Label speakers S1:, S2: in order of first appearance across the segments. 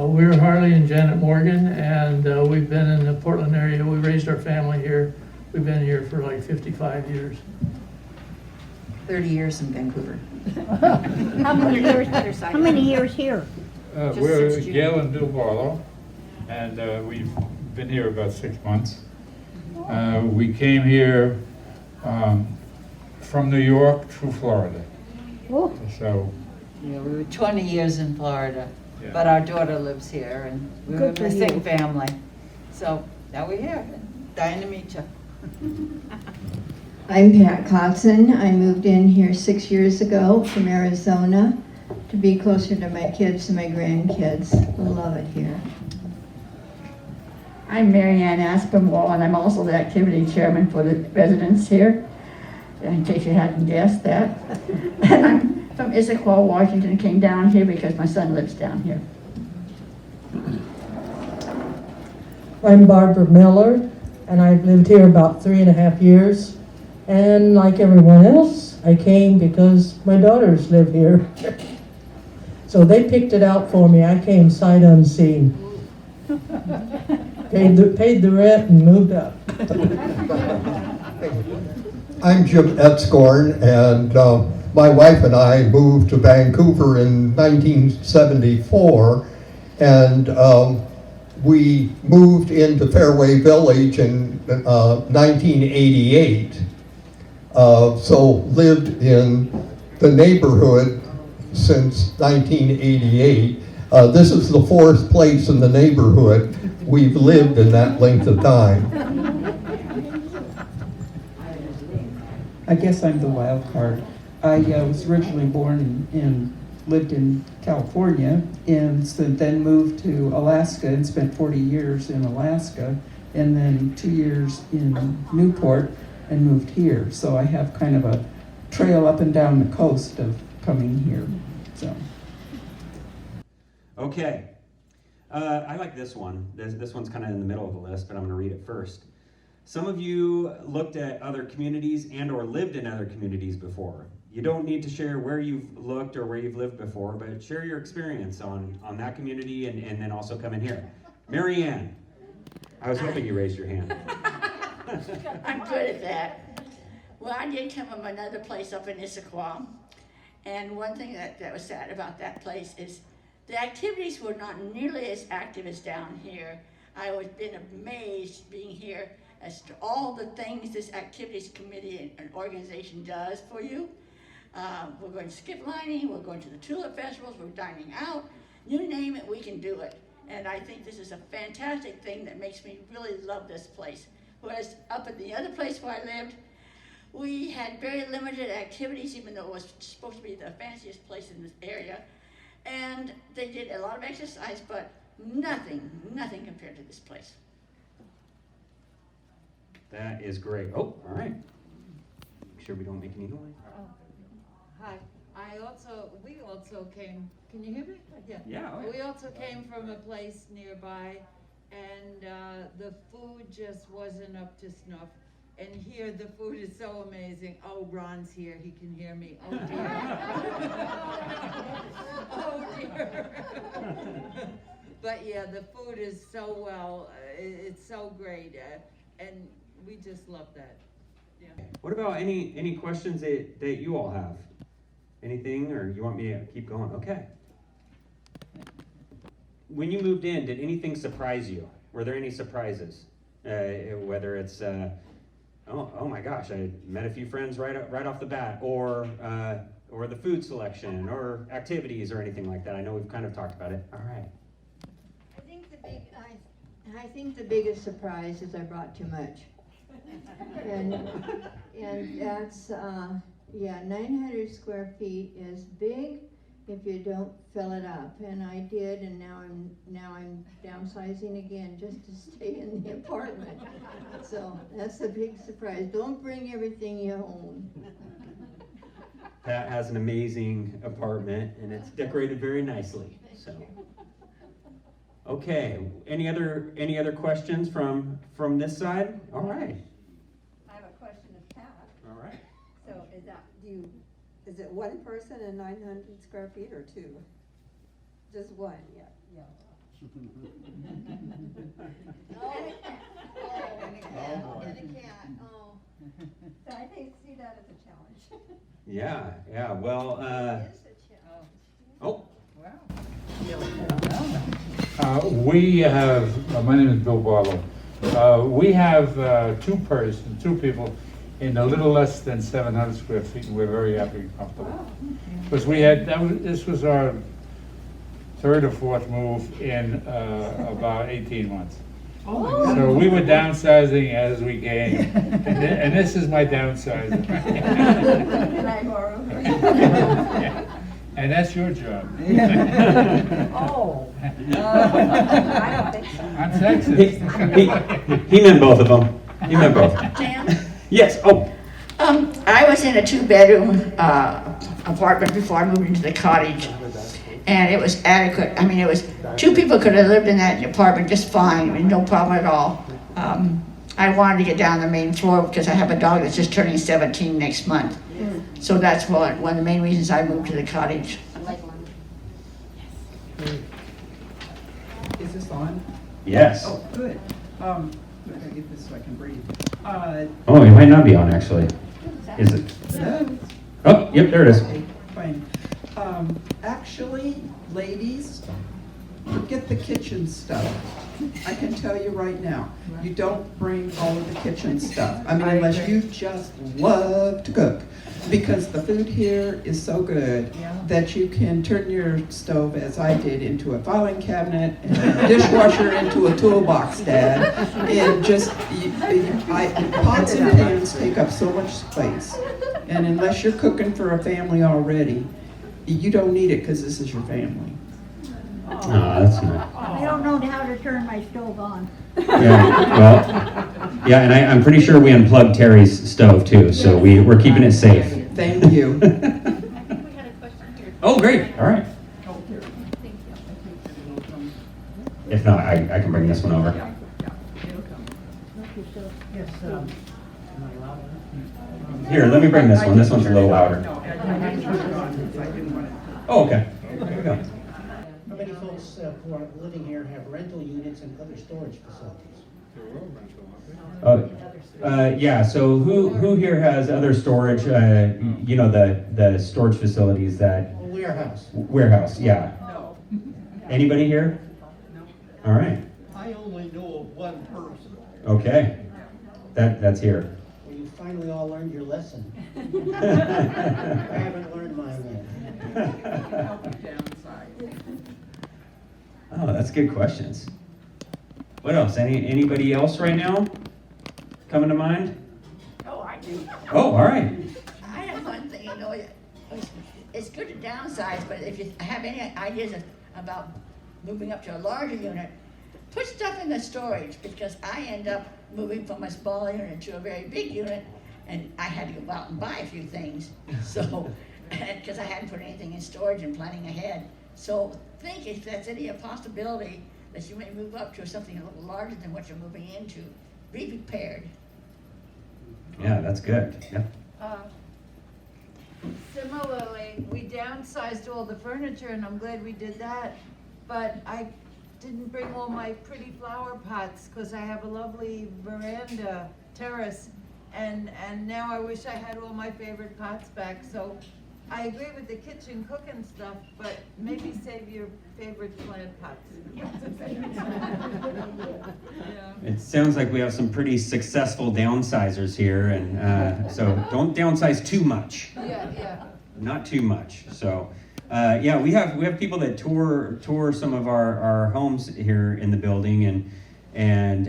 S1: We're Harley and Janet Morgan, and we've been in the Portland area. We raised our family here. We've been here for like 55 years.
S2: 30 years in Vancouver.
S3: How many years, how many years here?
S4: We're
S2: since June.
S4: Gail and Bill Barlow, and we've been here about 6 months. We came here from New York to Florida.
S3: Oh,
S4: So,
S2: Yeah, we were 20 years in Florida,
S4: Yeah.
S2: but our daughter lives here, and we were
S3: Good for
S2: a sick
S3: you.
S2: family. So now we're here, dying to meet you.
S5: I'm Pat Kotzen. I moved in here 6 years ago from Arizona to be closer to my kids and my grandkids. Love it here.
S6: I'm Mary Ann Aspinwall, and I'm also the activity chairman for the residents here, in case you hadn't guessed that. And I'm from Issaquah, Washington, came down here because my son lives down here.
S7: I'm Barbara Miller, and I've lived here about 3.5 years. And like everyone else, I came because my daughters live here. So they picked it out for me. I came sight unseen. Paid the rent and moved up.
S8: I'm Jim Etzgorn, and my wife and I moved to Vancouver in 1974, and we moved into Fairway Village in 1988. So lived in the neighborhood since 1988. This is the 4th place in the neighborhood we've lived in that length of time.
S9: I guess I'm the wild card. I was originally born and lived in California, and so then moved to Alaska and spent 40 years in Alaska, and then 2 years in Newport and moved here. So I have kind of a trail up and down the coast of coming here. So.
S10: Okay. I like this one. This one's kind of in the middle of the list, but I'm going to read it first. Some of you looked at other communities and or lived in other communities before. You don't need to share where you've looked or where you've lived before, but share your experience on that community and then also come in here. Mary Ann, I was hoping you raised your hand.
S11: I'm good at that. Well, I did come from another place up in Issaquah, and one thing that was sad about that place is the activities were not nearly as active as down here. I was been amazed being here as to all the things this activities committee and organization does for you. We're going to skip lining, we're going to the tulip festivals, we're dining out, you name it, we can do it. And I think this is a fantastic thing that makes me really love this place. Whereas up at the other place where I lived, we had very limited activities, even though it was supposed to be the fanciest place in this area. And they did a lot of exercise, but nothing compared to this place.
S10: That is great. Oh, all right. Make sure we don't make any noise.
S12: Hi. We also came, can you hear me?
S10: Yeah. Oh, yeah.
S12: We also came from a place nearby, and the food just wasn't up to snuff. And here the food is so amazing. Oh, Ron's here, he can hear me. Oh dear. Oh dear. But yeah, the food is so well, it's so great, and we just love that. Yeah.
S10: What about any questions that you all have? Anything, or you want me to keep going? Okay. When you moved in, did anything surprise you? Were there any surprises? Whether it's, oh my gosh, I met a few friends right off the bat, or the food selection, or activities, or anything like that. I know we've kind of talked about it. All right.
S5: I think the biggest surprise is I brought too much. And that's, 900 square feet is big if you don't fill it up. And I did, and now I'm downsizing again just to stay in the apartment. So that's a big surprise. Don't bring everything you own.
S10: Pat has an amazing apartment, and it's decorated very nicely. So, okay. Any other questions from this side? All right.
S13: I have a question of Pat.
S10: All right.
S13: So is it one person in 900 square feet or two? Just one, yeah.
S5: And a cat, oh.
S13: So I think, see that as a challenge.
S10: Yeah, well,
S5: It is a challenge.
S10: oh,
S4: We have, my name is Bill Barlow. We have two people in a little less than 700 square feet, and we're very happy and comfortable. Because this was our third or fourth move in about 18 months. So we were downsizing as we came, and this is my downsizing.
S13: Can I borrow?
S4: Yeah. And that's your job.
S13: Oh. I don't think so.
S4: I'm sexist.
S10: he meant both of them. He meant both.
S11: Dan?
S10: Yes, oh,
S11: I was in a two-bedroom apartment before I moved into the cottage, and it was adequate. I mean, it was, two people could have lived in that apartment just fine, I mean, no problem at all. I wanted to get down the main floor because I have a dog that's just turning 17 next month. So that's one of the main reasons I moved to the cottage.
S9: Is this on?
S10: yes.
S9: Oh, good. I gotta get this so I can breathe.
S10: Oh, it might not be on, actually. Is it?
S9: No.
S10: Oh, yep, there it is.
S9: Okay, fine. Actually, ladies, forget the kitchen stuff. I can tell you right now, you don't bring all of the kitchen stuff. I mean, unless you just love to cook. Because the food here is so good that you can turn your stove, as I did, into a filing cabinet and a dishwasher into a toolbox, Dad. And just, pots and pans take up so much space. And unless you're cooking for a family already, you don't need it because this is your family.
S10: Oh, that's nice.
S3: I don't know how to turn my stove on.
S10: Yeah, well, yeah, and I'm pretty sure we unplugged Terry's stove too, so we're keeping it safe.
S9: Thank you.
S10: Oh, great, all right. If not, I can bring this one over. Here, let me bring this one. This one's a little louder. Oh, okay. There we go.
S14: How many folks who are living here have rental units and other storage facilities?
S10: Yeah, so who here has other storage, you know, the storage facilities that...
S14: Warehouse.
S10: Warehouse, yeah.
S14: No.
S10: Anybody here? No. All right,
S14: I only know of one person.
S10: okay. That's here.
S14: Well, you finally all learned your lesson. I haven't learned mine yet.
S10: Oh, that's good questions. What else? Anybody else right now coming to mind?
S11: Oh, I do.
S10: Oh, all right.
S11: I have one thing, you know, it's good to downsize, but if you have any ideas about moving up to a larger unit, put stuff in the storage, because I end up moving from a small unit to a very big unit, and I had to go out and buy a few things, so, because I hadn't put anything in storage and planning ahead. So think if that's any possibility that you may move up to something a little larger than what you're moving into. Be prepared.
S10: Yeah, that's good. Yeah.
S12: Similarly, we downsized all the furniture, and I'm glad we did that, but I didn't bring all my pretty flower pots, because I have a lovely veranda terrace, and now I wish I had all my favorite pots back. So I agree with the kitchen cooking stuff, but maybe save your favorite plant pots. Yeah.
S10: It sounds like we have some pretty successful downsizers here, and so don't downsize too much.
S12: Yeah.
S10: Not too much. So, yeah, we have people that tour some of our homes here in the building, and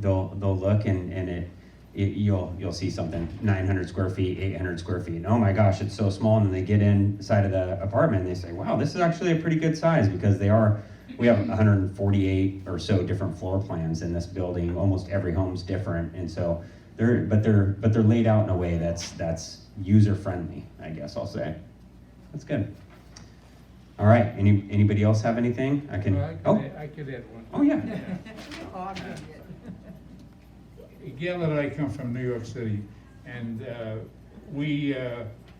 S10: they'll look and you'll see something 900 square feet, 800 square feet. And oh my gosh, it's so small. And then they get inside of the apartment and they say, wow, this is actually a pretty good size, because we have 148 or so different floor plans in this building. Almost every home's different, and so they're laid out in a way that's user friendly, I guess I'll say. That's good. All right. Anybody else have anything? I could add one. Oh yeah.
S4: Gail and I come from New York City, and we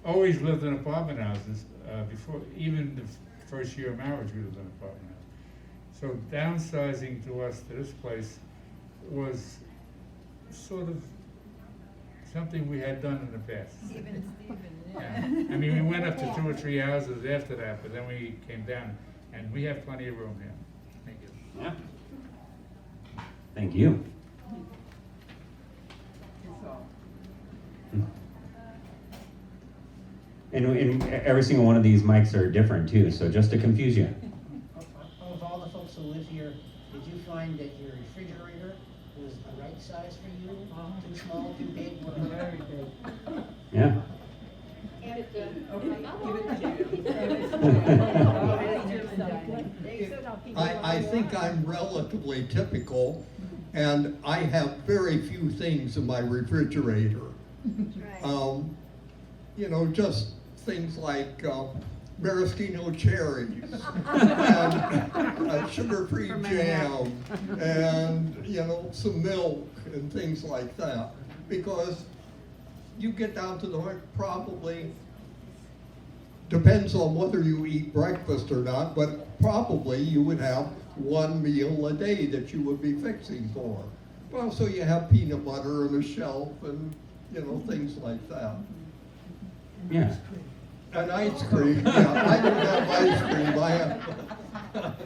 S4: always lived in apartment houses before, even the first year of marriage we lived in an apartment house. So downsizing to us, to this place, was sort of something we had done in the past.
S12: Even Steven,
S4: Yeah. I mean, we went up to 2 or 3 houses after that, but then we came down, and we have plenty of room here. Thank you.
S10: Yeah. Thank you. And every single one of these mics are different too, so just to confuse you.
S14: Of all the folks who live here, did you find that your refrigerator was the right size for you? Too small, too big? Very big.
S10: Yeah.
S8: I think I'm relatively typical, and I have very few things in my refrigerator. You know, just things like maraschino cherries, and sugar-free jam, and, you know, some milk and things like that. Because you get down to the point, probably, depends on whether you eat breakfast or not, but probably you would have one meal a day that you would be fixing for. Well, so you have peanut butter and a shelf and, you know, things like that.
S10: Yeah.
S8: And ice cream, yeah, I don't have ice cream, I have,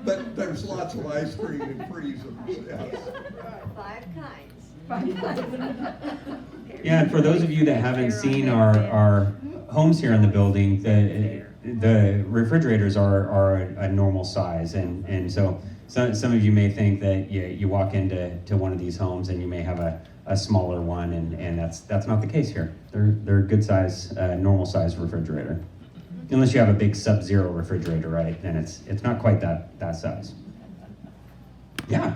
S8: but there's lots of ice cream in freezers, yes.
S13: 5 kinds.
S10: Yeah, and for those of you that haven't seen our homes here in the building, the refrigerators are a normal size, and so some of you may think that you walk into one of these homes and you may have a smaller one, and that's not the case here. They're good size, normal size refrigerator. Unless you have a big Sub-Zero refrigerator, right? Then it's not quite that size. Yeah.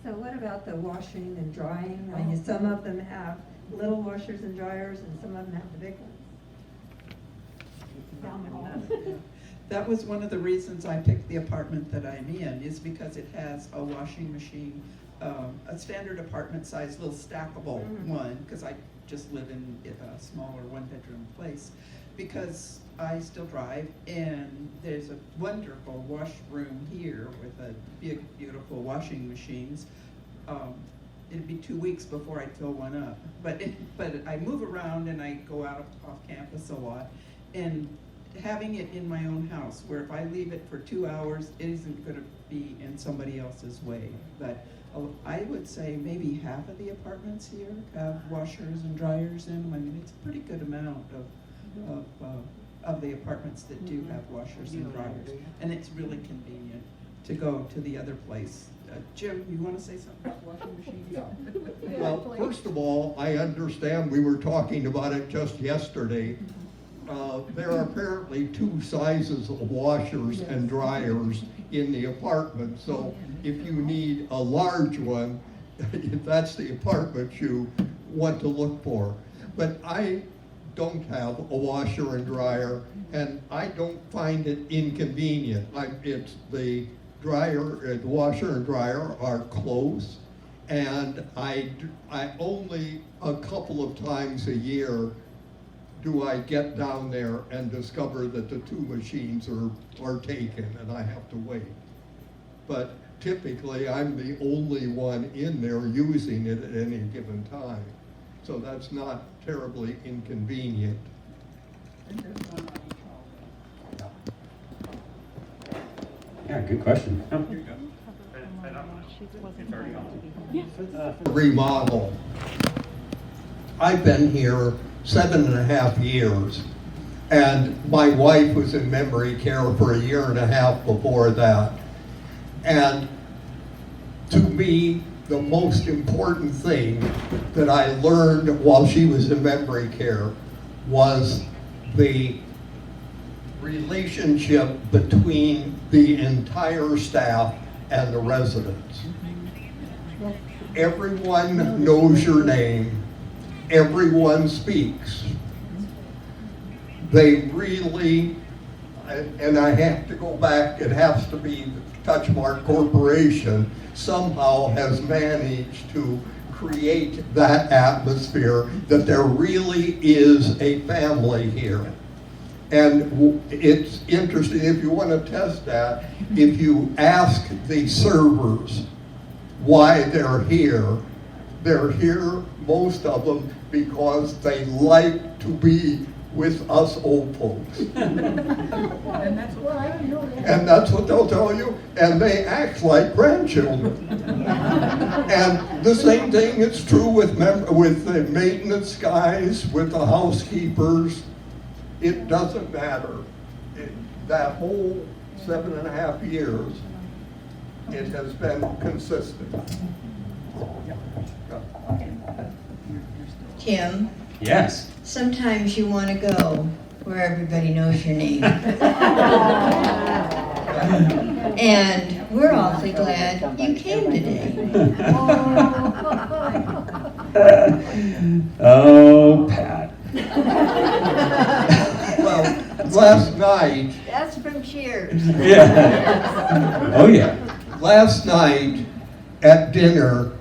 S13: So what about the washing and drying? I mean, some of them have little washers and dryers, and some of them have the big ones. Down the hall.
S9: That was one of the reasons I picked the apartment that I'm in, is because it has a washing machine, a standard apartment size, little stackable one, because I just live in a smaller 1-bedroom place, because I still drive, and there's a wonderful washroom here with a big, beautiful washing machines. It'd be 2 weeks before I'd fill one up, but I move around and I go out off campus a lot, and having it in my own house, where if I leave it for 2 hours, it isn't going to be in somebody else's way. But I would say maybe half of the apartments here have washers and dryers in them. I mean, it's a pretty good amount of the apartments that do have washers and dryers, and it's really convenient to go to the other place. Jim, you want to say something about washing machines?
S8: Well, first of all, I understand, we were talking about it just yesterday. There are apparently 2 sizes of washers and dryers in the apartment, so if you need a large one, that's the apartment you want to look for. But I don't have a washer and dryer, and I don't find it inconvenient. It's the washer and dryer are close, and I only a couple of times a year do I get down there and discover that the 2 machines are taken and I have to wait. But typically, I'm the only one in there using it at any given time. So that's not terribly inconvenient.
S10: Yeah, good question.
S8: Remodel. I've been here 7.5 years, and my wife was in memory care for 1.5 years before that. And to me, the most important thing that I learned while she was in memory care was the relationship between the entire staff and the residents. Everyone knows your name. Everyone speaks. They really, and I have to go back, it has to be the Touchmark Corporation somehow has managed to create that atmosphere that there really is a family here. And it's interesting, if you want to test that, if you ask the servers why they're here, most of them, because they like to be with us old folks.
S6: And that's what I know.
S8: And that's what they'll tell you, and they act like grandchildren. And the same thing is true with the maintenance guys, with the housekeepers. It doesn't matter. That whole 7.5 years, it has been consistent.
S5: Tim,
S10: Yes.
S5: sometimes you want to go where everybody knows your name. And we're awfully glad you came today.
S10: Oh, Pat.
S8: Well, last night,
S5: That's from Cheers.
S10: Yeah. Oh, yeah.
S8: last night at dinner,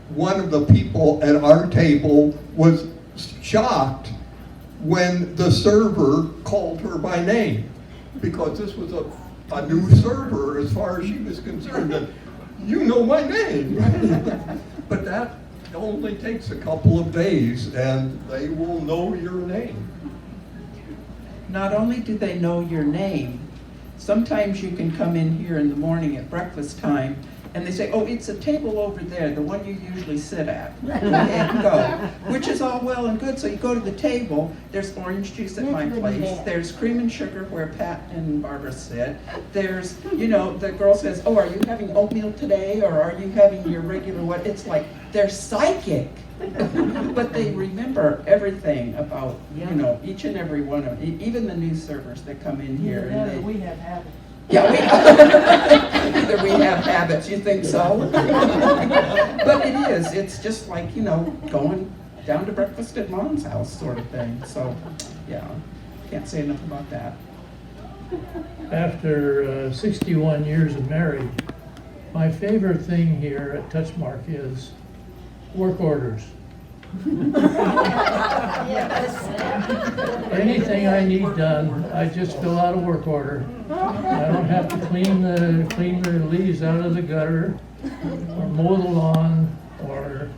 S8: one of the people at our table was shocked when the server called her by name, because this was a new server as far as she was concerned. And, you know my name. But that only takes a couple of days and they will know your name.
S9: Not only do they know your name, sometimes you can come in here in the morning at breakfast time and they say, oh, it's a table over there, the one you usually sit at, and go, which is all well and good. So you go to the table, there's orange juice at my place, there's cream and sugar where Pat and Barbara sit, there's, you know, the girl says, oh, are you having oatmeal today, or are you having your regular what? It's like, they're psychic. But they remember everything about, you know, each and every one of, even the new servers that come in here. And
S6: We have habits.
S9: yeah, either we have habits, you think so? But it is, it's just like, you know, going down to breakfast at Mom's house sort of thing. So, yeah, can't say enough about that.
S1: After 61 years of marriage, my favorite thing here at Touchmark is work orders. Anything I need done, I just fill out a work order. I don't have to clean the leaves out of the gutter, or mow the lawn, or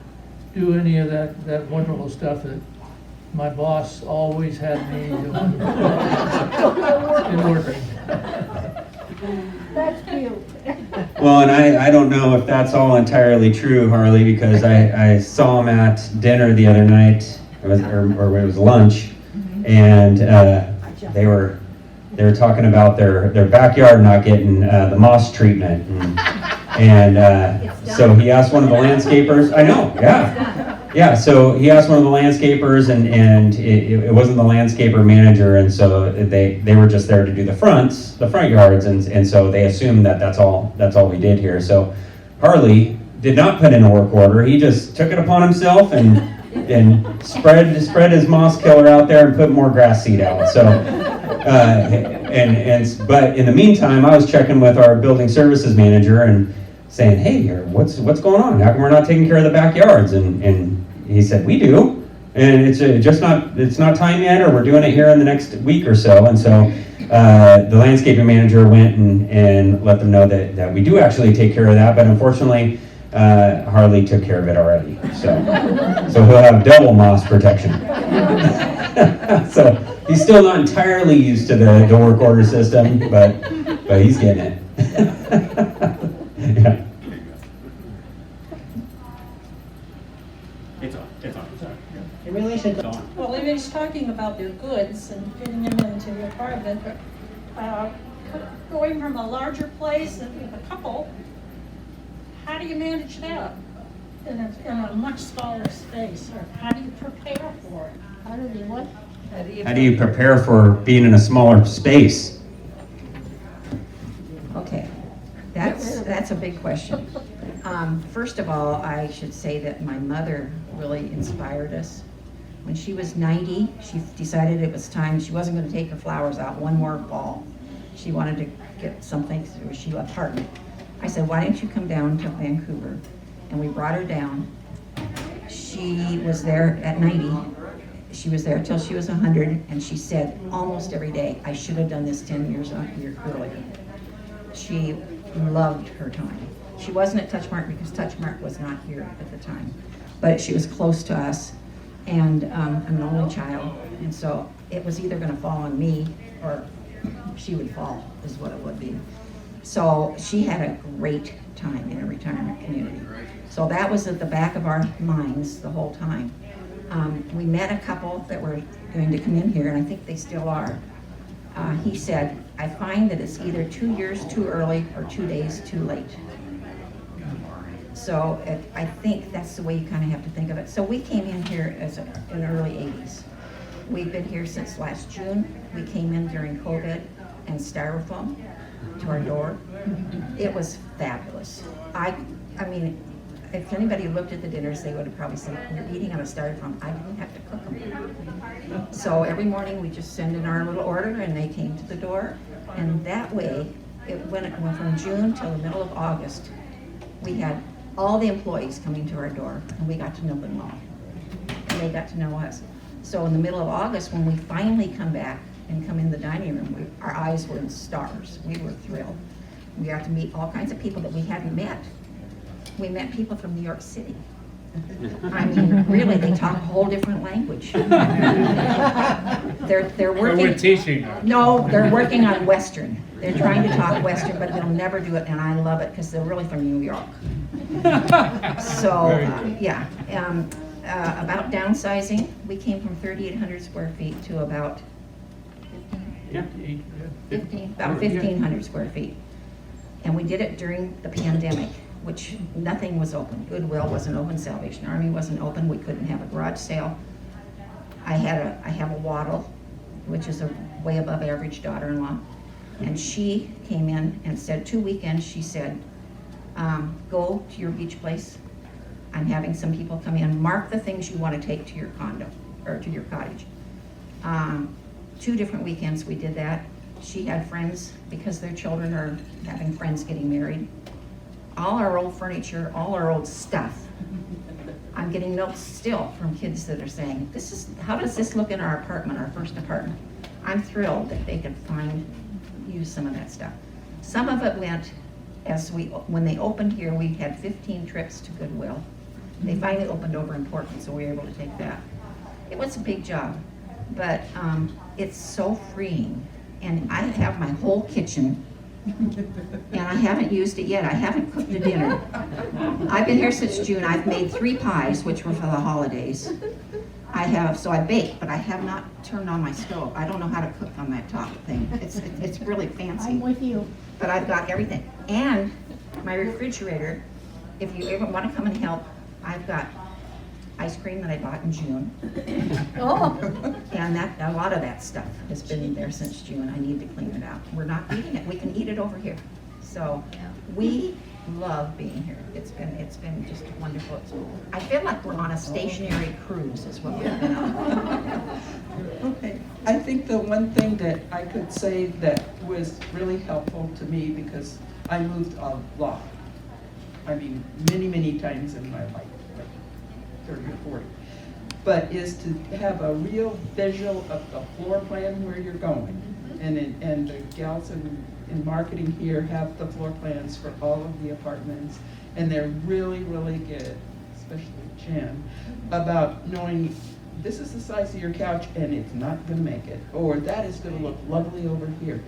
S1: do any of that wonderful stuff that my boss always had me doing. It's been working.
S3: That's cute.
S10: Well, and I don't know if that's all entirely true, Harley, because I saw him at dinner the other night, or it was lunch, and they were talking about their backyard not getting the moss treatment, and so he asked one of the landscapers. I know, yeah. So he asked one of the landscapers, and it wasn't the landscaper manager, and so they were just there to do the front yards, and so they assumed that's all we did here. So Harley did not put in a work order. He just took it upon himself and spread his moss killer out there and put more grass seed out. So but in the meantime, I was checking with our building services manager and saying, hey, what's going on? How come we're not taking care of the backyards? And he said, we do, and it's not time yet, or we're doing it here in the next week or so. And so the landscaping manager went and let them know that we do actually take care of that, but unfortunately Harley took care of it already. So he'll have double moss protection. So he's still not entirely used to the work order system, but he's getting it. Yeah.
S14: It's on. In relation to
S15: Well, if he's talking about their goods and fitting them into the apartment, going from a larger place with a couple, how do you manage that in a much smaller space? Or how do you prepare for it?
S3: How do you what?
S10: How do you prepare for being in a smaller space?
S16: Okay, that's a big question. First of all, I should say that my mother really inspired us. When she was 90, she decided it was time. She wasn't going to take her flowers out one more fall. She wanted to get something, she an apartment. I said, why don't you come down to Vancouver? And we brought her down. She was there at 90. She was there till she was 100, and she said almost every day, I should have done this 10 years earlier. She loved her time. She wasn't at Touchmark because Touchmark was not here at the time, but she was close to us, and I'm an only child, and so it was either gonna fall on me or she would fall, is what it would be. So she had a great time in a retirement community. So that was at the back of our minds the whole time. We met a couple that were going to come in here, and I think they still are. He said, I find that it's either 2 years too early or 2 days too late. So I think that's the way you kind of have to think of it. So we came in here in the early 80s. We've been here since last June. We came in during COVID and styrofoam to our door. It was fabulous. I mean, if anybody looked at the dinners, they would have probably said, you're eating on a styrofoam. I didn't have to cook them. So every morning we just send in our little order and they came to the door. And that way, it went from June till the middle of August. We had all the employees coming to our door and we got to know them all. And they got to know us. So in the middle of August, when we finally come back and come in the dining room, our eyes were in stars. We were thrilled. We got to meet all kinds of people that we hadn't met. We met people from New York City. I mean, really, they talk a whole different language. They're working.
S4: We're teaching them.
S16: No, they're working on Western. They're trying to talk Western, but they'll never do it, and I love it because they're really from New York. So, yeah. About downsizing, we came from 3,800 square feet to about 1,500 square feet. And we did it during the pandemic, which nothing was open. Goodwill wasn't open, Salvation Army wasn't open, we couldn't have a garage sale. I have a Waddle, which is a way above average daughter-in-law. And she came in and said, 2 weekends, she said, go to your beach place. I'm having some people come in, mark the things you want to take to your condo, or to your cottage. 2 different weekends we did that. She had friends, because their children are having friends getting married. All our old furniture, all our old stuff. I'm getting notes still from kids that are saying, how does this look in our apartment, our first apartment? I'm thrilled that they could use some of that stuff. Some of it went, when they opened here, we had 15 trips to Goodwill. They finally opened over in Portland, so we were able to take that. It was a big job, but it's so freeing. And I have my whole kitchen, and I haven't used it yet. I haven't cooked a dinner. I've been here since June. I've made 3 pies, which were for the holidays. So I baked, but I have not turned on my stove. I don't know how to cook on that top thing. It's really fancy.
S3: I'm with you.
S16: But I've got everything. And my refrigerator, if you ever want to come and help, I've got ice cream that I bought in June.
S3: Oh.
S16: And a lot of that stuff has been in there since June. I need to clean it out. We're not eating it. We can eat it over here. So we love being here. It's been just wonderful. I feel like we're on a stationary cruise is what we've been on.
S9: Okay, I think the one thing that I could say that was really helpful to me, because I moved a lot. I mean, many, many times in my life, like 30 or 40. But is to have a real visual of the floor plan where you're going. And the gals in marketing here have the floor plans for all of the apartments, and they're really, really good, especially Jen, about knowing this is the size of your couch and it's not gonna make it, or that is gonna look lovely over here.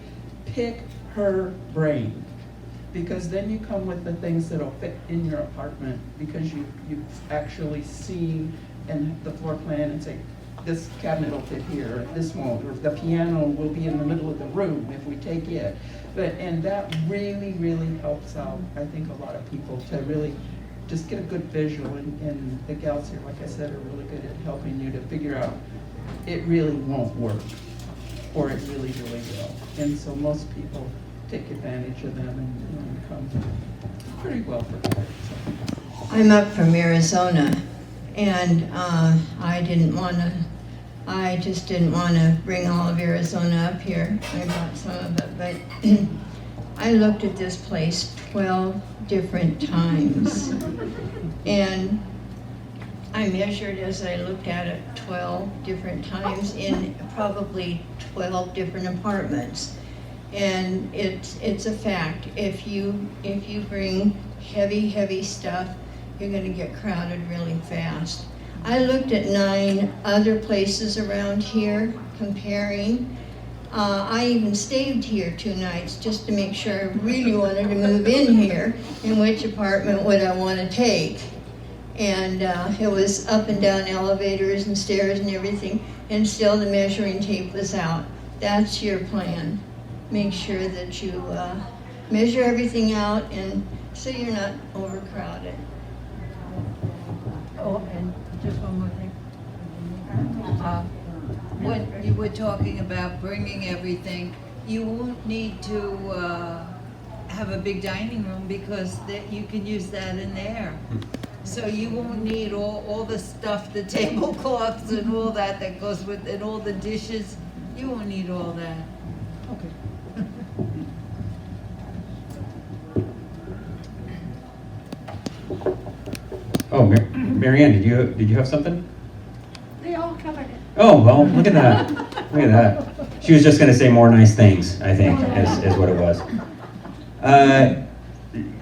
S9: Pick her brain, because then you come with the things that'll fit in your apartment, because you've actually seen and the floor plan and say, this cabinet will fit here, or this won't, or the piano will be in the middle of the room if we take it. And that really, really helps out, I think, a lot of people to really just get a good visual, and the gals here, like I said, are really good at helping you to figure out it really won't work, or it really, really will. And so most people take advantage of them and come pretty well prepared. So.
S5: I'm up from Arizona, and I just didn't want to bring all of Arizona up here. I brought some of it, but I looked at this place 12 different times. And I measured as I looked at it 12 different times in probably 12 different apartments. And it's a fact. If you bring heavy stuff, you're gonna get crowded really fast. I looked at 9 other places around here comparing. I even stayed here 2 nights just to make sure I really wanted to move in here, and which apartment would I want to take. And it was up and down elevators and stairs and everything, and still the measuring tape was out. That's your plan. Make sure that you measure everything out, and so you're not overcrowded.
S12: Oh, and just one more thing. When you were talking about bringing everything, you won't need to have a big dining room because you can use that in there. So you won't need all the stuff, the tablecloths and all that goes with it, all the dishes. You won't need all that. Okay.
S10: Oh, Mary Ann, did you have something?
S15: They all covered it.
S10: Oh, well, look at that. Look at that. She was just going to say more nice things, I think, is what it was.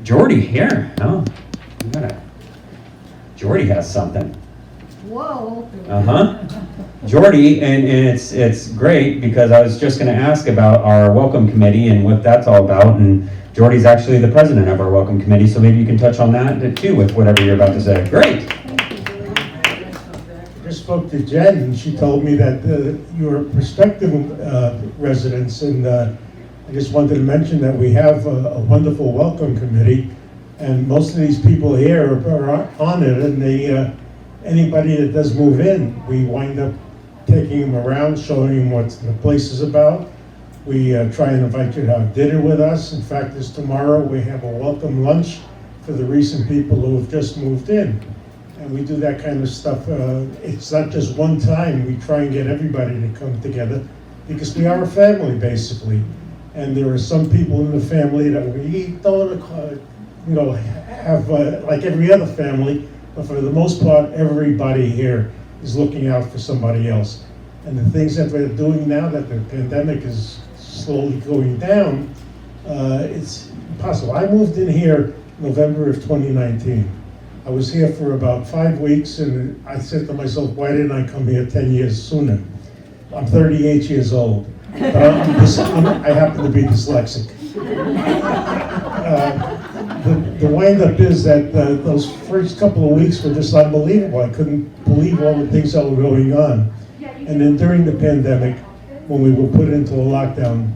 S10: Jordy, here. Oh, you got it. Jordy has something.
S5: Whoa.
S10: Uh-huh. Jordy, and it's great because I was just going to ask about our welcome committee and what that's all about, and Jordy's actually the president of our welcome committee, so maybe you can touch on that too with whatever you're about to say. Great.
S17: I just spoke to Jen, and she told me that you're prospective residents, and I just wanted to mention that we have a wonderful welcome committee, and most of these people here are on it, and anybody that does move in, we wind up taking them around, showing them what the place is about. We try and invite you to have dinner with us. In fact, this tomorrow we have a welcome lunch for the recent people who have just moved in. And we do that kind of stuff. It's not just one time. We try and get everybody to come together because we are a family, basically. And there are some people in the family that we don't, have like every other family, but for the most part, everybody here is looking out for somebody else. And the things that we're doing now that the pandemic is slowly going down, it's impossible. I moved in here November of 2019. I was here for about 5 weeks, and I said to myself, why didn't I come here 10 years sooner? I'm 38 years old. But I happen to be dyslexic. The wind-up is that those first couple of weeks were just unbelievable. I couldn't believe all the things that were going on. And then during the pandemic, when we were put into a lockdown,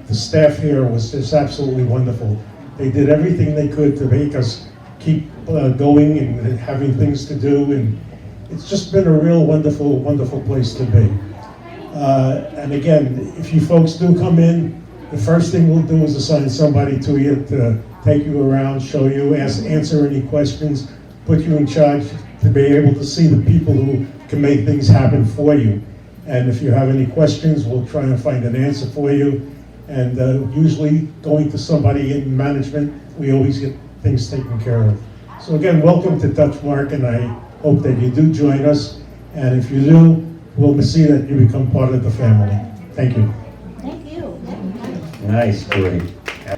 S17: the staff here was just absolutely wonderful. They did everything they could to make us keep going and having things to do, and it's just been a real wonderful, wonderful place to be. And again, if you folks do come in, the first thing we'll do is assign somebody to you to take you around, show you, answer any questions, put you in charge to be able to see the people who can make things happen for you. And if you have any questions, we'll try and find an answer for you. And usually going to somebody in management, we always get things taken care of. So again, welcome to Touchmark, and I hope that you do join us. And if you do, we'll see that you become part of the family. Thank you.
S3: Thank you.
S10: Nice, Jordy.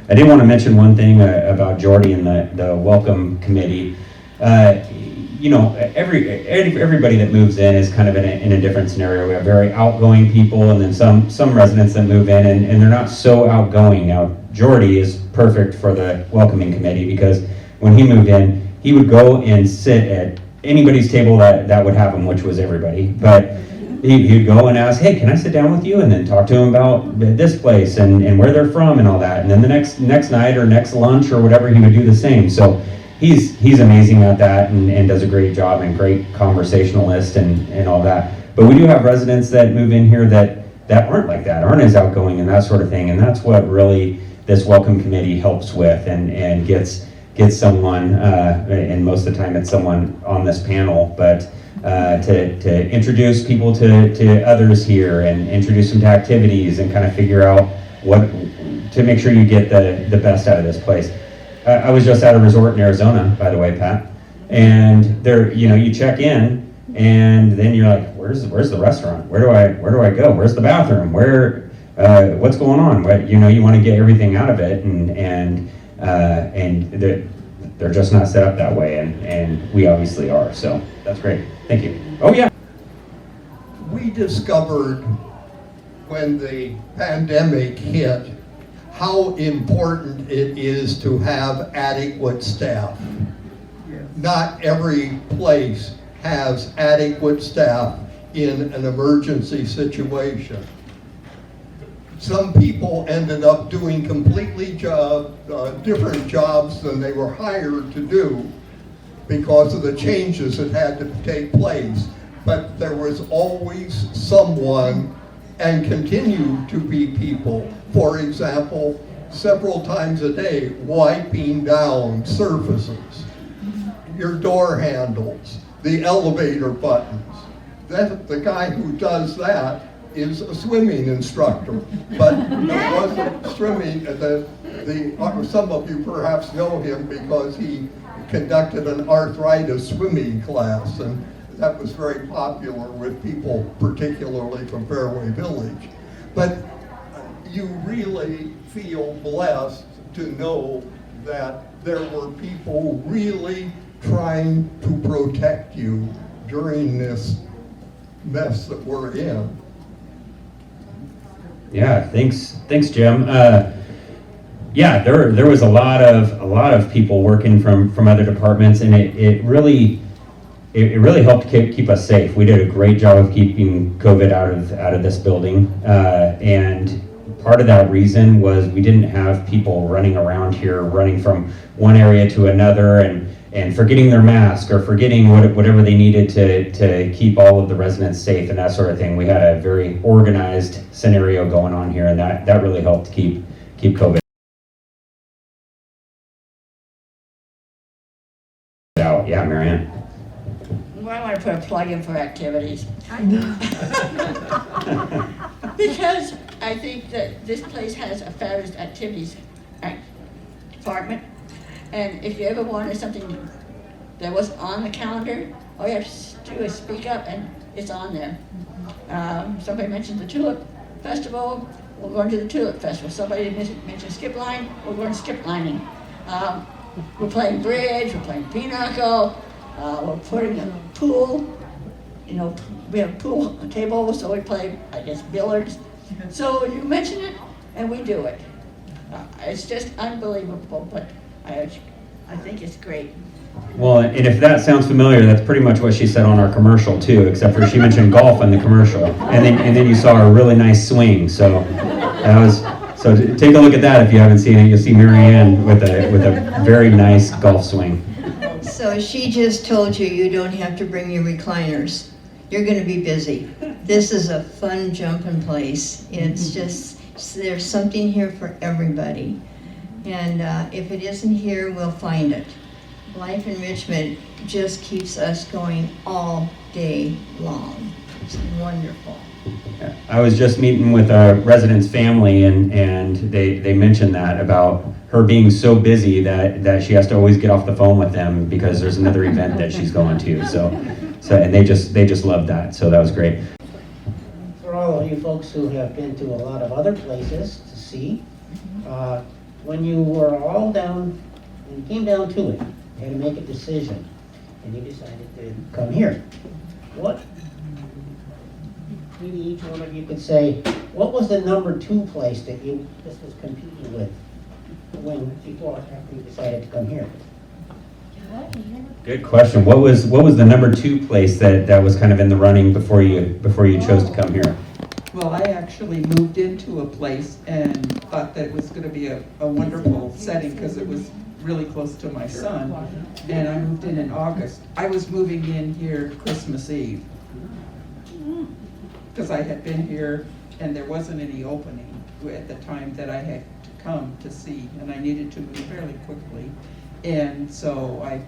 S10: I did want to mention one thing about Jordy and the welcome committee. Everybody that moves in is kind of in a different scenario. We have very outgoing people, and then some residents that move in, and they're not so outgoing. Now, Jordy is perfect for the welcoming committee because when he moved in, he would go and sit at anybody's table that would have him, which was everybody. But he'd go and ask, hey, can I sit down with you? And then talk to him about this place and where they're from and all that. And then the next night or next lunch or whatever, he would do the same. So he's amazing at that and does a great job and great conversationalist and all that. But we do have residents that move in here that aren't like that, aren't as outgoing and that sort of thing. And that's what really this welcome committee helps with and gets someone, and most of the time it's someone on this panel, but to introduce people to others here and introduce them to activities and kind of figure out to make sure you get the best out of this place. I was just at a resort in Arizona, by the way, Pat, And there, you know, you check in, and then you're like, where's the restaurant? Where do I go? Where's the bathroom? What's going on? You know, you want to get everything out of it, and they're just not set up that way, and we obviously are. So that's great. Thank you. Oh yeah.
S8: We discovered when the pandemic hit how important it is to have adequate staff. Not every place has adequate staff in an emergency situation. Some people ended up doing completely different jobs than they were hired to do because of the changes that had to take place. But there was always someone, and continue to be people, for example, several times a day, wiping down surfaces, your door handles, the elevator buttons. The guy who does that is a swimming instructor, but it wasn't swimming. Some of you perhaps know him because he conducted an arthritis swimming class, and that was very popular with people, particularly from Fairway Village. But you really feel blessed to know that there were people really trying to protect you during this mess that we're in.
S10: Yeah, thanks, Jim. Yeah, there was a lot of people working from other departments, and it really helped keep us safe. We did a great job of keeping COVID out of this building, and part of that reason was we didn't have people running around here, running from one area to another, and forgetting their mask or forgetting whatever they needed to keep all of the residents safe and that sort of thing. We had a very organized scenario going on here, and that really helped keep COVID out. Yeah, Marianne.
S11: Well, I want to put a plug in for activities. Because I think that this place has a fabulous activities department. And if you ever wanted something that was on the calendar, all you have to do is speak up and it's on there. Somebody mentioned the Tulip Festival, we're going to the Tulip Festival. Somebody mentioned skip line, we're going to skip lining. We're playing bridge, we're playing pinochle, we're putting a pool, you know, we have a pool table, so we play, I guess, billiards. So you mention it and we do it. It's just unbelievable, but I think it's great.
S10: Well, and if that sounds familiar, that's pretty much what she said on our commercial too, except for she mentioned golf in the commercial, and then you saw a really nice swing. So take a look at that if you haven't seen it. You'll see Marianne with a very nice golf swing.
S5: So she just told you you don't have to bring your recliners. You're going to be busy. This is a fun jumping place. It's just, there's something here for everybody. And if it isn't here, we'll find it. Life Enrichment just keeps us going all day long. It's wonderful.
S10: I was just meeting with a resident's family, and they mentioned that about her being so busy that she has to always get off the phone with them because there's another event that she's going to. So and they just loved that. So that was great.
S14: For all of you folks who have been to a lot of other places to see, when you were all down, when you came down to it, you had to make a decision, and you decided to come here. What? Maybe each one of you could say, what was the number 2 place that this was competing with after you decided to come here?
S10: Good question. What was the number 2 place that was kind of in the running before you chose to come here?
S9: Well, I actually moved into a place and thought that it was going to be a wonderful setting because it was really close to my son, and I moved in August. I was moving in here Christmas Eve because I had been here and there wasn't any opening at the time that I had to come to see, and I needed to move fairly quickly, and so I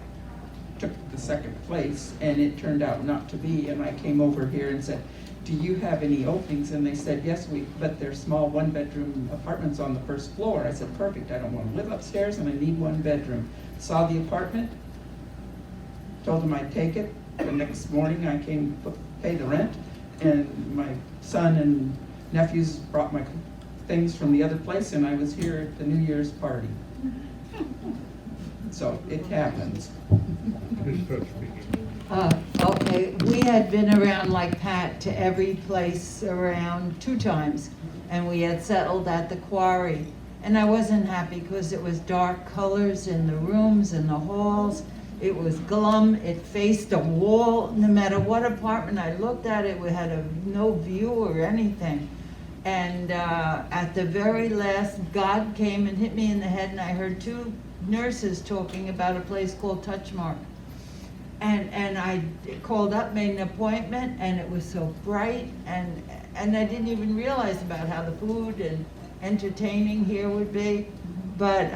S9: took the second place, and it turned out not to be, and I came over here and said, do you have any openings? And they said, yes, but they're small 1-bedroom apartments on the first floor. I said, perfect, I don't want to live upstairs and I need 1 bedroom. Saw the apartment, told them I'd take it. The next morning I came to pay the rent, and my son and nephews brought my things from the other place, and I was here at the New Year's party. So it happens.
S2: Okay, we had been around like Pat to every place around 2 times, and we had settled at the quarry. And I wasn't happy because it was dark colors in the rooms and the halls. It was glum, it faced a wall. No matter what apartment I looked at, it had no view or anything. And at the very last, God came and hit me in the head, and I heard 2 nurses talking about a place called Touchmark. And I called up, made an appointment, and it was so bright, and I didn't even realize about how the food and entertaining here would be. But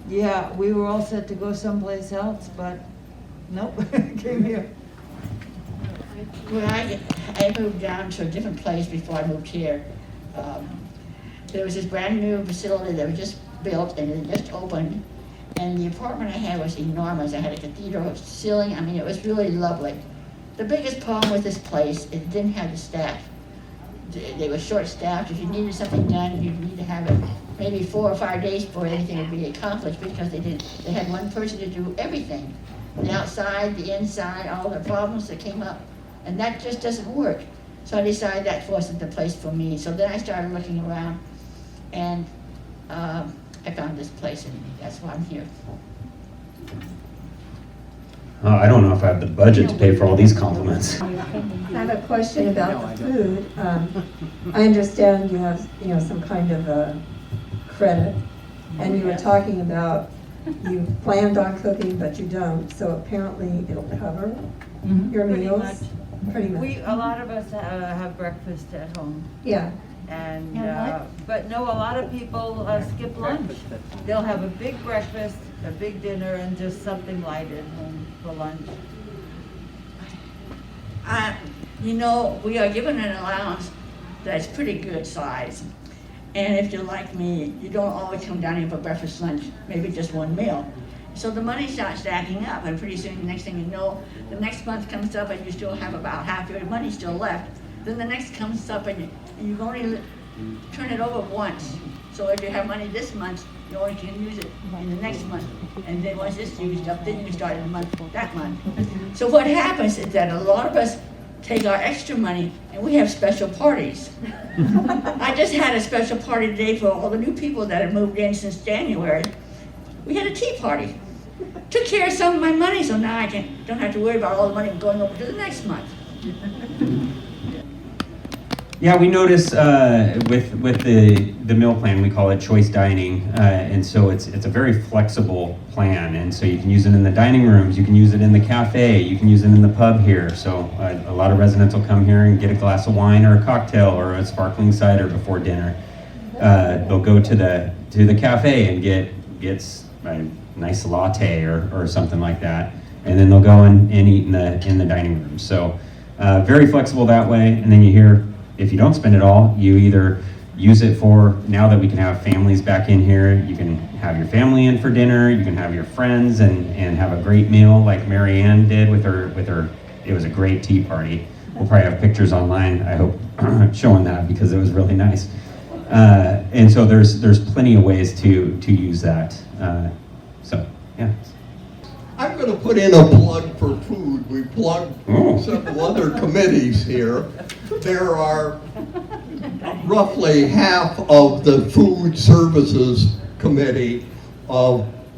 S2: yeah, we were all set to go someplace else, but nope, came here.
S11: When I moved down to a different place before I moved here, there was this brand new facility that was just built and it just opened. And the apartment I had was enormous. I had a cathedral ceiling. I mean, it was really lovely. The biggest problem with this place, it didn't have the staff. They were short-staffed. If you needed something done, you'd need to have it maybe 4 or 5 days before anything would be accomplished, because they had one person to do everything. The outside, the inside, all the problems that came up. And that just doesn't work. So I decided that wasn't the place for me. So then I started looking around, and I found this place, and that's why I'm here.
S10: I don't know if I have the budget to pay for all these compliments.
S13: I have a question about the food. I understand you have, some kind of a credit, and you were talking about you planned on cooking, but you don't. So apparently it'll cover your meals. Pretty much.
S2: A lot of us have breakfast at home.
S13: Yeah.
S2: And, but no, a lot of people skip lunch. They'll have a big breakfast, a big dinner, and just something light at home for lunch.
S11: We are given an allowance that's pretty good size. And if you're like me, you don't always come down here for breakfast, lunch, maybe just one meal. So the money starts stacking up, and pretty soon, the next thing you know, the next month comes up and you still have about half your money still left. Then the next comes up and you only turn it over once. So if you have money this month, you only can use it in the next month. And then once it's used up, then you can start in the month, that month. So what happens is that a lot of us take our extra money and we have special parties. I just had a special party today for all the new people that have moved in since January. We had a tea party. Took care of some of my money, so now I don't have to worry about all the money going over to the next month.
S10: Yeah, we notice with the meal plan, we call it choice dining, and so it's a very flexible plan, and so you can use it in the dining rooms, you can use it in the cafe, you can use it in the pub here. So a lot of residents will come here and get a glass of wine or a cocktail or a sparkling cider before dinner. They'll go to the cafe and get a nice latte or something like that, and then they'll go and eat in the dining room. So very flexible that way. And then you hear, if you don't spend it all, you either use it for, now that we can have families back in here, you can have your family in for dinner, you can have your friends and have a great meal like Mary Ann did with her, it was a great tea party. We'll probably have pictures online, I hope, showing that, because it was really nice. And so there's plenty of ways to use that. So, yeah.
S8: I'm going to put in a plug for food. We plugged several other committees here. There are roughly half of the Food Services Committee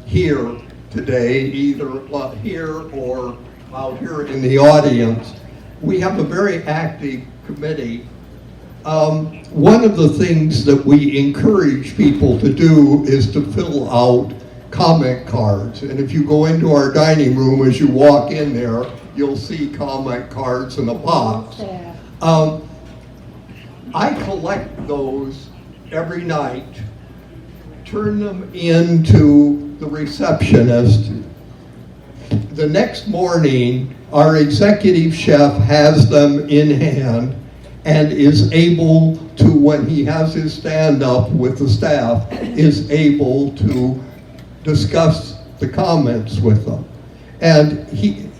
S8: here today, either here or out here in the audience. We have a very active committee. One of the things that we encourage people to do is to fill out comment cards. And if you go into our dining room, as you walk in there, you'll see comment cards in a box. I collect those every night, turn them into the receptionist. The next morning, our executive chef has them in hand and is able to, when he has his stand-up with the staff, is able to discuss the comments with them. And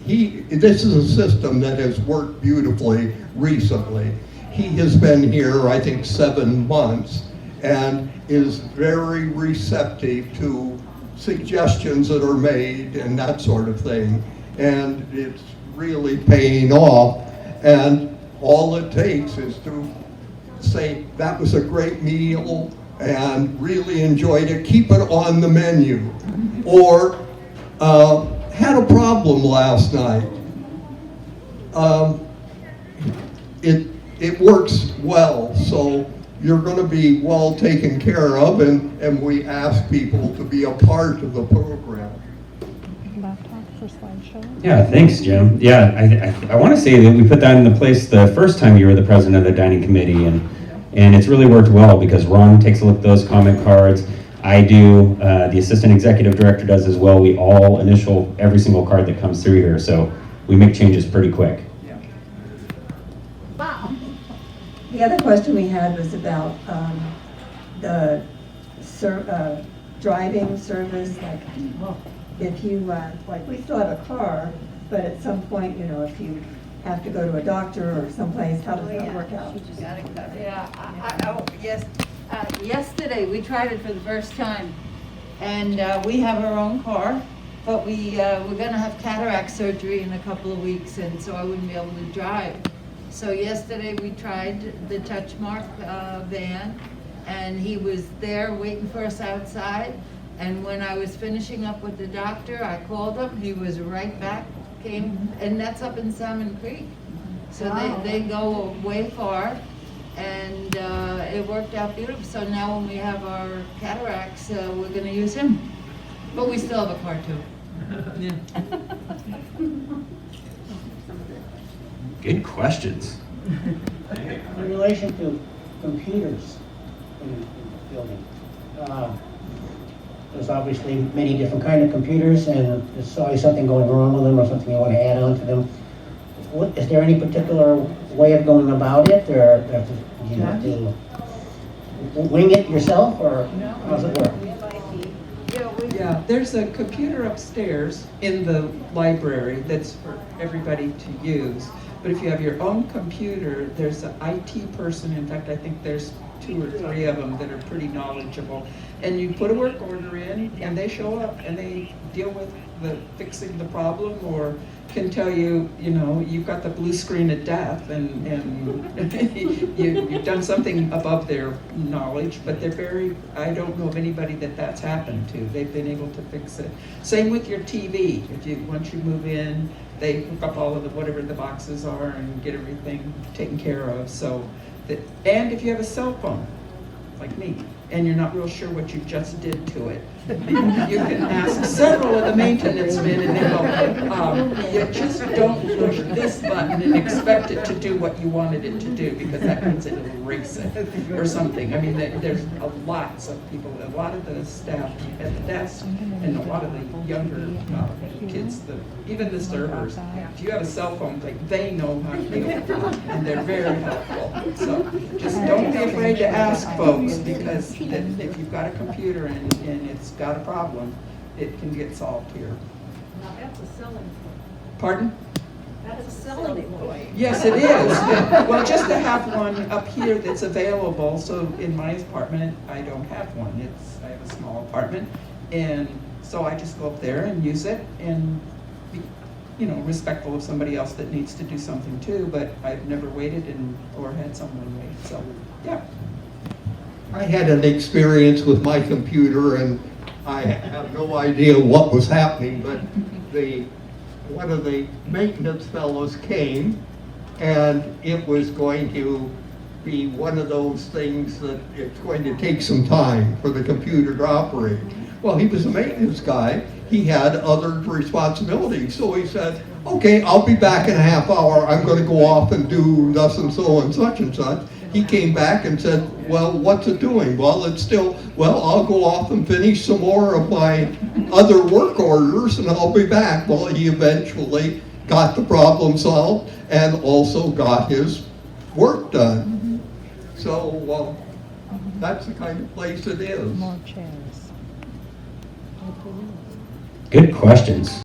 S8: this is a system that has worked beautifully recently. He has been here, I think, 7 months, and is very receptive to suggestions that are made and that sort of thing. And it's really paying off. And all it takes is to say, that was a great meal and really enjoyed it, keep it on the menu. Or had a problem last night. It works well, so you're going to be well taken care of, and we ask people to be a part of the program.
S10: Yeah, thanks, Jim. Yeah, I want to say that we put that into place the first time you were the president of the dining committee, and it's really worked well because Ron takes a look at those comment cards. I do, the assistant executive director does as well. We all initial every single card that comes through here, so we make changes pretty quick.
S13: Wow. The other question we had was about the driving service, like if you, like we still have a car, but at some point, you know, if you have to go to a doctor or someplace, how does that work out?
S2: Yes. Yesterday, we tried it for the first time, and we have our own car, but we're gonna have cataract surgery in a couple of weeks, and so I wouldn't be able to drive. So yesterday, we tried the Touchmark van, and he was there waiting for us outside, and when I was finishing up with the doctor, I called him, he was right back, came, and that's up in Salmon Creek. So they go way far. And it worked out beautiful. So now when we have our cataracts, we're going to use him. But we still have a car too. Yeah.
S10: Good questions.
S14: In relation to computers in the building, there's obviously many different kind of computers, and there's always something going wrong with them or something you want to add on to them. Is there any particular way of going about it, or do you have to wing it yourself, or how does it work?
S9: Yeah, there's a computer upstairs in the library that's for everybody to use. But if you have your own computer, there's an IT person. In fact, I think there's 2 or 3 of them that are pretty knowledgeable. And you put a work order in, and they show up, and they deal with fixing the problem, or can tell you, you know, you've got the blue screen of death, and you've done something above their knowledge, but they're very, I don't know of anybody that's happened to. They've been able to fix it. Same with your TV. Once you move in, they hook up all of whatever the boxes are and get everything taken care of. So, and if you have a cell phone, like me, and you're not real sure what you just did to it, you can ask several of the maintenance men, and they go, you just don't push this button and expect it to do what you wanted it to do, because that means it'll erase it or something. I mean, there's lots of people, a lot of the staff at the desk, and a lot of the younger kids, even the servers. If you have a cell phone, they know how to deal with it, and they're very helpful. So just don't be afraid to ask folks, because if you've got a computer and it's got a problem, it can get solved here.
S15: Now, that's a selling point.
S9: Pardon?
S15: That's a selling point.
S9: Yes, it is. Well, just to have one up here that's available. So in my apartment, I don't have one. I have a small apartment, and so I just go up there and use it, and be, you know, respectful of somebody else that needs to do something too. But I've never waited or had someone wait. So yeah.
S8: I had an experience with my computer, and I have no idea what was happening, but one of the maintenance fellows came, and it was going to be one of those things that it's going to take some time for the computer to operate. Well, he was a maintenance guy. He had other responsibilities, so he said, okay, I'll be back in a half hour. I'm going to go off and do thus and so and such and such. He came back and said, well, what's it doing? Well, it's still, well, I'll go off and finish some more of my other work orders, and I'll be back. Well, he eventually got the problem solved and also got his work done. So that's the kind of place it is.
S3: More chairs.
S10: Good questions.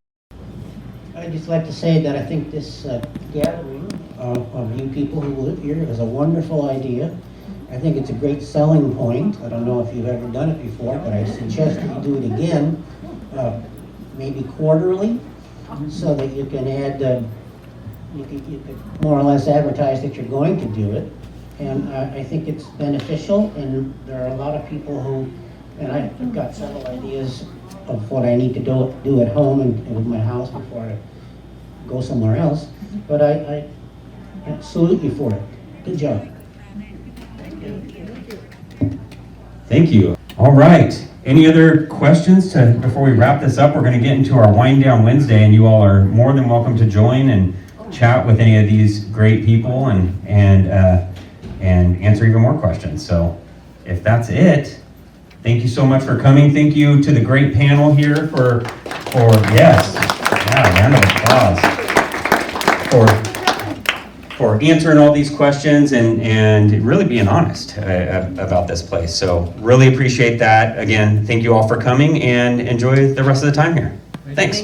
S14: I'd just like to say that I think this gathering of you people who live here is a wonderful idea. I think it's a great selling point. I don't know if you've ever done it before, but I suggest that you do it again, maybe quarterly, so that you can add, you could more or less advertise that you're going to do it. And I think it's beneficial, and there are a lot of people who, and I've got several ideas of what I need to do at home and with my house before I go somewhere else. But I salute you for it. Good job.
S10: Thank you. All right. Any other questions before we wrap this up? We're going to get into our Wind Down Wednesday, and you all are more than welcome to join and chat with any of these great people and answer even more questions. So if that's it, thank you so much for coming. Thank you to the great panel here for yes, yeah, round of applause for answering all these questions and really being honest about this place. So really appreciate that. Again, thank you all for coming and enjoy the rest of the time here. Thanks.